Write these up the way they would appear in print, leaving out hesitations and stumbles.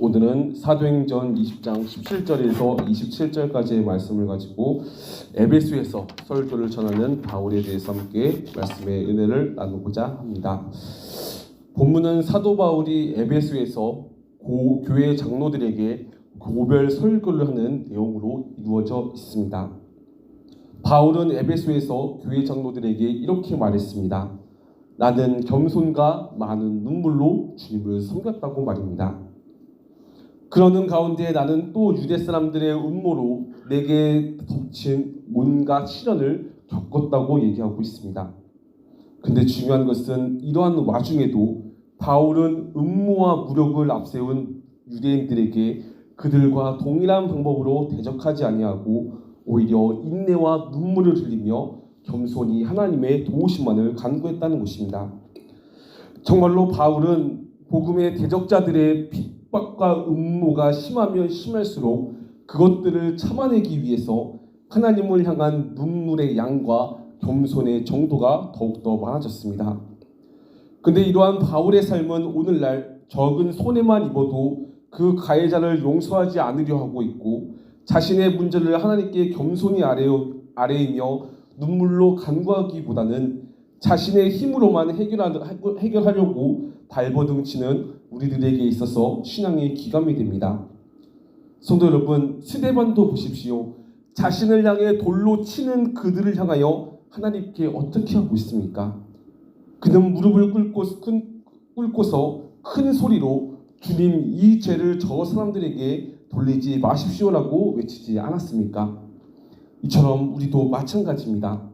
오늘은 사도행전 20장 17절에서 27절까지의 말씀을 가지고 에베소에서 설교를 전하는 바울에 대해서 함께 말씀의 은혜를 나누고자 합니다. 본문은 사도 바울이 에베소에서 교회 장로들에게 고별 설교를 하는 내용으로 이루어져 있습니다. 바울은 에베소에서 교회 장로들에게 이렇게 말했습니다. 나는 겸손과 많은 눈물로 주님을 섬겼다고 말입니다. 그러는 가운데 나는 또 유대 사람들의 음모로 내게 덮친 온갖 시련을 겪었다고 얘기하고 있습니다. 근데 중요한 것은 이러한 와중에도 바울은 음모와 무력을 앞세운 유대인들에게 그들과 동일한 방법으로 대적하지 아니하고 오히려 인내와 눈물을 흘리며 겸손히 하나님의 도우심만을 간구했다는 것입니다. 정말로 바울은 복음의 대적자들의 핍박과 음모가 심하면 심할수록 그것들을 참아내기 위해서 하나님을 향한 눈물의 양과 겸손의 정도가 더욱더 많아졌습니다. 근데 이러한 바울의 삶은 오늘날 적은 손해만 입어도 그 가해자를 용서하지 않으려 하고 있고 자신의 문제를 하나님께 겸손히 아뢰이며 눈물로 간구하기보다는 자신의 힘으로만 해결하려고 발버둥치는 우리들에게 있어서 신앙의 기감이 됩니다. 성도 여러분, 스데반도 보십시오. 자신을 향해 돌로 치는 그들을 향하여 하나님께 어떻게 하고 있습니까? 그는 무릎을 꿇고서 큰 소리로 주님, 이 죄를 저 사람들에게 돌리지 마십시오라고 외치지 않았습니까? 이처럼 우리도 마찬가지입니다.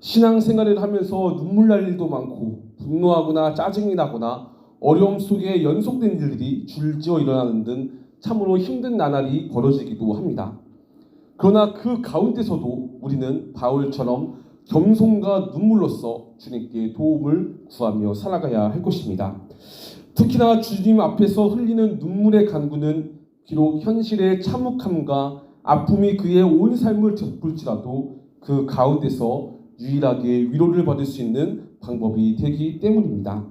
신앙생활을 하면서 눈물 날 일도 많고 분노하거나 짜증이 나거나 어려움 속에 연속된 일들이 줄지어 일어나는 등 참으로 힘든 나날이 벌어지기도 합니다. 그러나 그 가운데서도 우리는 바울처럼 겸손과 눈물로써 주님께 도움을 구하며 살아가야 할 것입니다. 특히나 주님 앞에서 흘리는 눈물의 간구는 비록 현실의 참혹함과 아픔이 그의 온 삶을 덮을지라도 그 가운데서 유일하게 위로를 받을 수 있는 방법이 되기 때문입니다.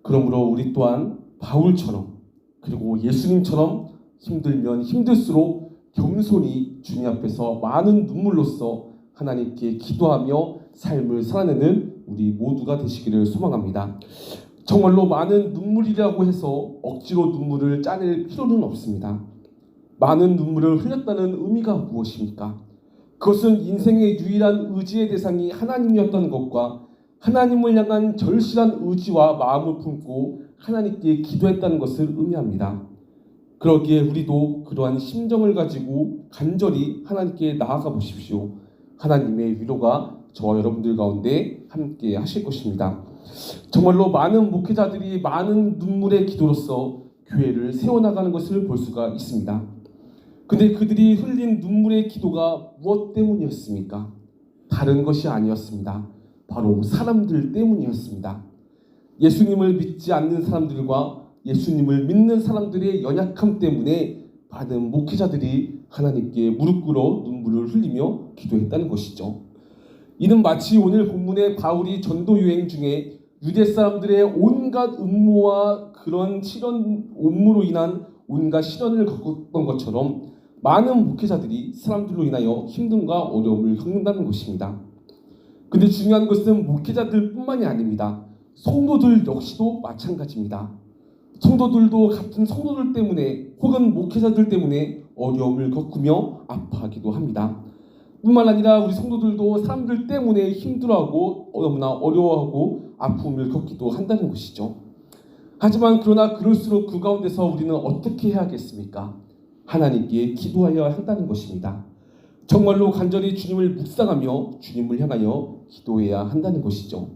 그러므로 우리 또한 바울처럼 그리고 예수님처럼 힘들면 힘들수록 겸손히 주님 앞에서 많은 눈물로써 하나님께 기도하며 삶을 살아내는 우리 모두가 되시기를 소망합니다. 정말로 많은 눈물이라고 해서 억지로 눈물을 짜낼 필요는 없습니다. 많은 눈물을 흘렸다는 의미가 무엇입니까? 그것은 인생의 유일한 의지의 대상이 하나님이었던 것과 하나님을 향한 절실한 의지와 마음을 품고 하나님께 기도했다는 것을 의미합니다. 그러기에 우리도 그러한 심정을 가지고 간절히 하나님께 나아가 보십시오. 하나님의 위로가 저와 여러분들 가운데 함께 하실 것입니다. 정말로 많은 목회자들이 많은 눈물의 기도로서 교회를 세워나가는 것을 볼 수가 있습니다. 근데 그들이 흘린 눈물의 기도가 무엇 때문이었습니까? 다른 것이 아니었습니다. 바로 사람들 때문이었습니다. 예수님을 믿지 않는 사람들과 예수님을 믿는 사람들의 연약함 때문에 많은 목회자들이 하나님께 무릎 꿇어 눈물을 흘리며 기도했다는 것이죠. 이는 마치 오늘 본문의 바울이 전도 여행 중에 유대 사람들의 온갖 음모와 그런 음모로 인한 온갖 시련을 겪었던 것처럼 많은 목회자들이 사람들로 인하여 힘듦과 어려움을 겪는다는 것입니다. 근데 중요한 것은 목회자들뿐만이 아닙니다. 성도들 역시도 마찬가지입니다. 성도들도 같은 성도들 때문에 혹은 목회자들 때문에 어려움을 겪으며 아파하기도 합니다. 뿐만 아니라 우리 성도들도 사람들 때문에 힘들어하고 너무나 어려워하고 아픔을 겪기도 한다는 것이죠. 하지만 그러나 그럴수록 그 가운데서 우리는 어떻게 해야겠습니까? 하나님께 기도하여야 한다는 것입니다. 정말로 간절히 주님을 묵상하며 주님을 향하여 기도해야 한다는 것이죠.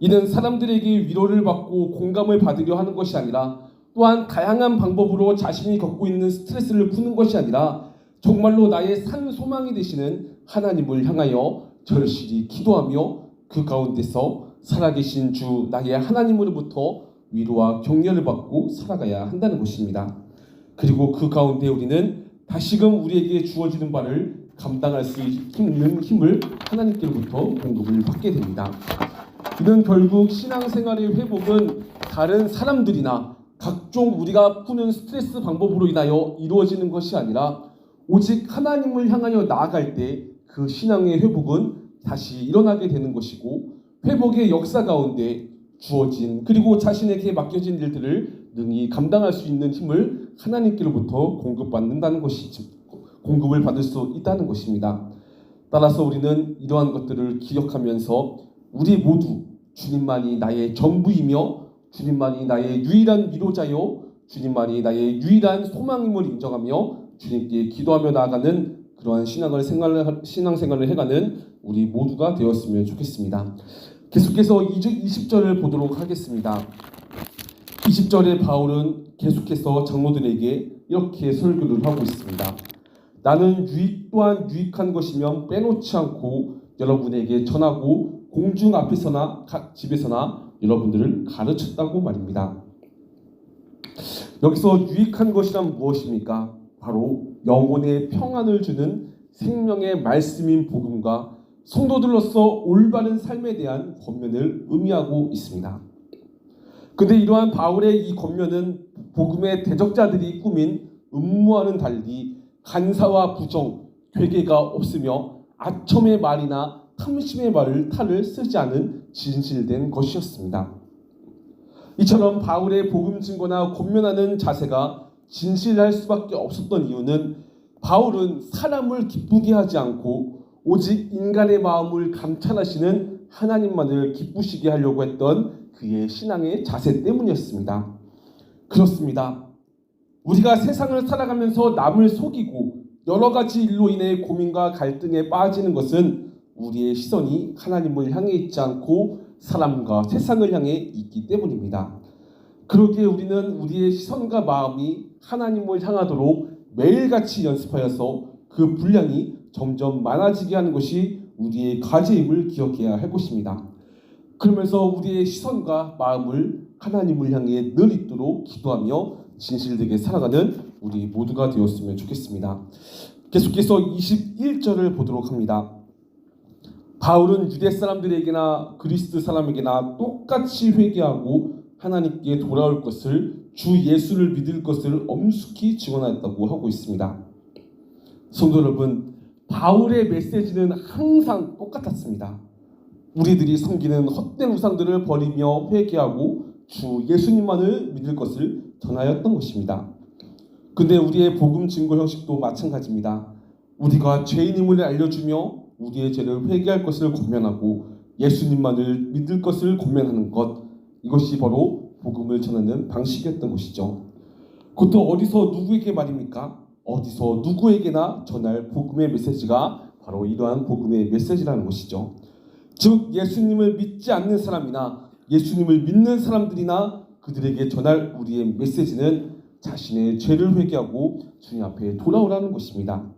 이는 사람들에게 위로를 받고 공감을 받으려 하는 것이 아니라 또한 다양한 방법으로 자신이 겪고 있는 스트레스를 푸는 것이 아니라 정말로 나의 산 소망이 되시는 하나님을 향하여 절실히 기도하며 그 가운데서 살아계신 주 나의 하나님으로부터 위로와 격려를 받고 살아가야 한다는 것입니다. 그리고 그 가운데 우리는 다시금 우리에게 주어지는 바를 감당할 수 있는 힘을 하나님께로부터 공급을 받게 됩니다. 이는 결국 신앙생활의 회복은 다른 사람들이나 각종 우리가 푸는 스트레스 방법으로 인하여 이루어지는 것이 아니라 오직 하나님을 향하여 나아갈 때 그 신앙의 회복은 다시 일어나게 되는 것이고, 회복의 역사 가운데 주어진 그리고 자신에게 맡겨진 일들을 능히 감당할 수 있는 힘을 하나님께로부터 공급받는다는 것이지, 공급을 받을 수 있다는 것입니다. 따라서 우리는 이러한 것들을 기억하면서 우리 모두 주님만이 나의 전부이며 주님만이 나의 유일한 위로자요 주님만이 나의 유일한 소망임을 인정하며 주님께 기도하며 나아가는 그러한 신앙생활을 해가는 우리 모두가 되었으면 좋겠습니다. 계속해서 20절을 보도록 하겠습니다. 20절에 바울은 계속해서 장로들에게 이렇게 설교를 하고 있습니다. 나는 유익 또한 유익한 것이면 빼놓지 않고 여러분에게 전하고 공중 앞에서나 각 집에서나 여러분들을 가르쳤다고 말입니다. 여기서 유익한 것이란 무엇입니까? 바로 영혼의 평안을 주는 생명의 말씀인 복음과 성도들로서 올바른 삶에 대한 권면을 의미하고 있습니다. 근데 이러한 바울의 이 권면은 복음의 대적자들이 꾸민 음모와는 달리 간사와 부정, 괴계가 없으며 아첨의 말이나 탐심의 탈을 쓰지 않은 진실된 것이었습니다. 이처럼 바울의 복음 증거나 권면하는 자세가 진실할 수밖에 없었던 이유는 바울은 사람을 기쁘게 하지 않고 오직 인간의 마음을 감찰하시는 하나님만을 기쁘시게 하려고 했던 그의 신앙의 자세 때문이었습니다. 그렇습니다. 우리가 세상을 살아가면서 남을 속이고 여러 가지 일로 인해 고민과 갈등에 빠지는 것은 우리의 시선이 하나님을 향해 있지 않고 사람과 세상을 향해 있기 때문입니다. 그러기에 우리는 우리의 시선과 마음이 하나님을 향하도록 매일같이 연습하여서 그 분량이 점점 많아지게 하는 것이 우리의 과제임을 기억해야 할 것입니다. 그러면서 우리의 시선과 마음을 하나님을 향해 늘 있도록 기도하며 진실되게 살아가는 우리 모두가 되었으면 좋겠습니다. 계속해서 21절을 보도록 합니다. 바울은 유대 사람들에게나 그리스 사람에게나 똑같이 회개하고 하나님께 돌아올 것을, 주 예수를 믿을 것을 엄숙히 증언하였다고 하고 있습니다. 성도 여러분, 바울의 메시지는 항상 똑같았습니다. 우리들이 섬기는 헛된 우상들을 버리며 회개하고 주 예수님만을 믿을 것을 전하였던 것입니다. 근데 우리의 복음 증거 형식도 마찬가지입니다. 우리가 죄인임을 알려주며 우리의 죄를 회개할 것을 권면하고 예수님만을 믿을 것을 권면하는 것, 이것이 바로 복음을 전하는 방식이었던 것이죠. 그것도 어디서 누구에게 말입니까? 어디서 누구에게나 전할 복음의 메시지가 바로 이러한 복음의 메시지라는 것이죠. 즉 예수님을 믿지 않는 사람이나 예수님을 믿는 사람들이나 그들에게 전할 우리의 메시지는 자신의 죄를 회개하고 주님 앞에 돌아오라는 것입니다.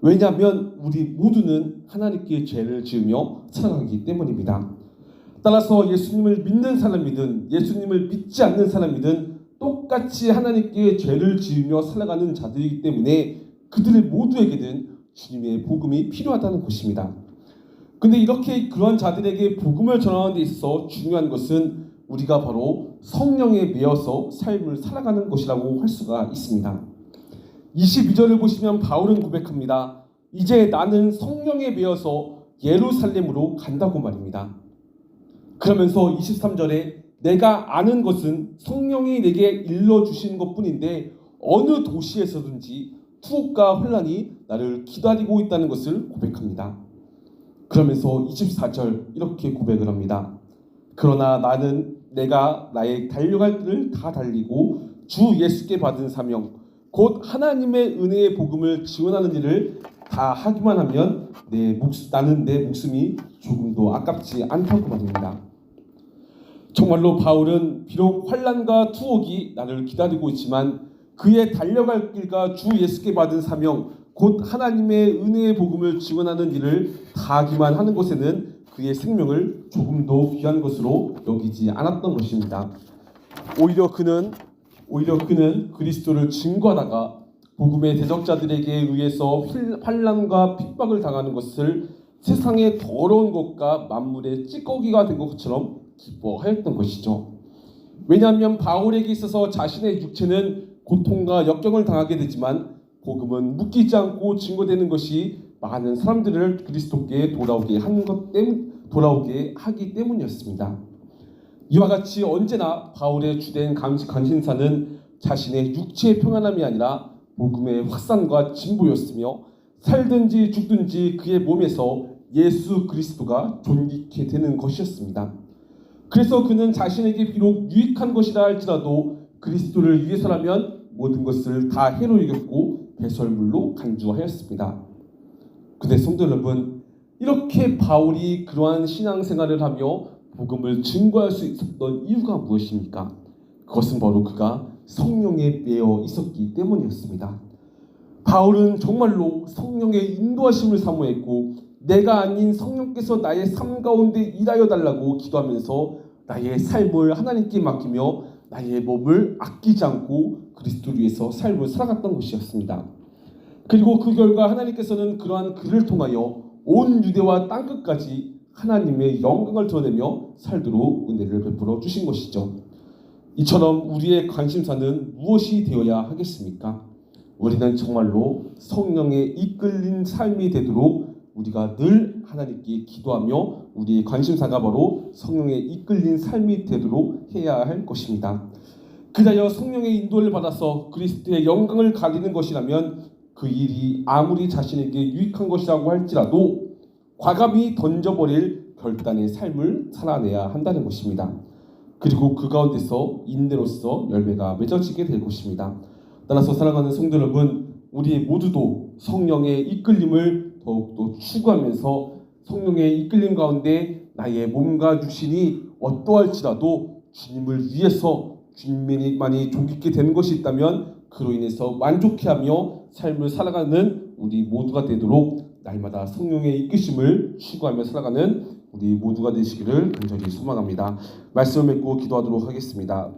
왜냐하면 우리 모두는 하나님께 죄를 지으며 살아가기 때문입니다. 따라서 예수님을 믿는 사람이든 예수님을 믿지 않는 사람이든 똑같이 하나님께 죄를 지으며 살아가는 자들이기 때문에 그들 모두에게는 주님의 복음이 필요하다는 것입니다. 근데 이렇게 그러한 자들에게 복음을 전하는 데 있어서 중요한 것은 우리가 바로 성령에 매여서 삶을 살아가는 것이라고 할 수가 있습니다. 22절을 보시면 바울은 고백합니다. 이제 나는 성령에 매여서 예루살렘으로 간다고 말입니다. 그러면서 23절에 내가 아는 것은 성령이 내게 일러주신 것뿐인데 어느 도시에서든지 투옥과 혼란이 나를 기다리고 있다는 것을 고백합니다. 그러면서 24절 이렇게 고백을 합니다. 그러나 나는 내가 나의 달려갈 길을 다 달리고 주 예수께 받은 사명 곧 하나님의 은혜의 복음을 지원하는 일을 다 하기만 하면 나는 내 목숨이 조금도 아깝지 않다고 말입니다. 정말로 바울은 비록 환난과 투옥이 나를 기다리고 있지만 그의 달려갈 길과 주 예수께 받은 사명 곧 하나님의 은혜의 복음을 지원하는 일을 다 하기만 하는 것에는 그의 생명을 조금도 귀한 것으로 여기지 않았던 것입니다. 오히려 그는 그리스도를 증거하다가 복음의 대적자들에게 의해서 환난과 핍박을 당하는 것을 세상의 더러운 것과 만물의 찌꺼기가 된 것처럼 기뻐하였던 것이죠. 왜냐하면 바울에게 있어서 자신의 육체는 고통과 역경을 당하게 되지만 복음은 묶이지 않고 증거되는 것이 많은 사람들을 그리스도께 돌아오게 하기 때문이었습니다. 이와 같이 언제나 바울의 주된 관심사는 자신의 육체의 평안함이 아니라 복음의 확산과 진보였으며 살든지 죽든지 그의 몸에서 예수 그리스도가 존귀케 되는 것이었습니다. 그래서 그는 자신에게 비록 유익한 것이라 할지라도 그리스도를 위해서라면 모든 것을 다 해로 여겼고 배설물로 간주하였습니다. 근데 성도 여러분, 이렇게 바울이 그러한 신앙생활을 하며 복음을 증거할 수 있었던 이유가 무엇입니까? 그것은 바로 그가 성령에 매여 있었기 때문이었습니다. 바울은 정말로 성령의 인도하심을 사모했고 내가 아닌 성령께서 나의 삶 가운데 일하여 달라고 기도하면서 나의 삶을 하나님께 맡기며 나의 몸을 아끼지 않고 그리스도를 위해서 삶을 살아갔던 것이었습니다. 그리고 그 결과 하나님께서는 그러한 그를 통하여 온 유대와 땅끝까지 하나님의 영광을 드러내며 살도록 은혜를 베풀어 주신 것이죠. 이처럼 우리의 관심사는 무엇이 되어야 하겠습니까? 우리는 정말로 성령에 이끌린 삶이 되도록 우리가 늘 하나님께 기도하며 우리의 관심사가 바로 성령에 이끌린 삶이 되도록 해야 할 것입니다. 그리하여 성령의 인도를 받아서 그리스도의 영광을 가리는 것이라면 그 일이 아무리 자신에게 유익한 것이라고 할지라도 과감히 던져버릴 결단의 삶을 살아내야 한다는 것입니다. 그리고 그 가운데서 인내로서 열매가 맺어지게 될 것입니다. 따라서 사랑하는 성도 여러분, 우리 모두도 성령의 이끌림을 더욱더 추구하면서 성령의 이끌림 가운데 나의 몸과 육신이 어떠할지라도 주님을 위해서 주님만이 존귀케 되는 것이 있다면 그로 인해서 만족해하며 삶을 살아가는 우리 모두가 되도록 날마다 성령의 이끄심을 추구하며 살아가는 우리 모두가 되시기를 간절히 소망합니다. 말씀을 맺고 기도하도록 하겠습니다.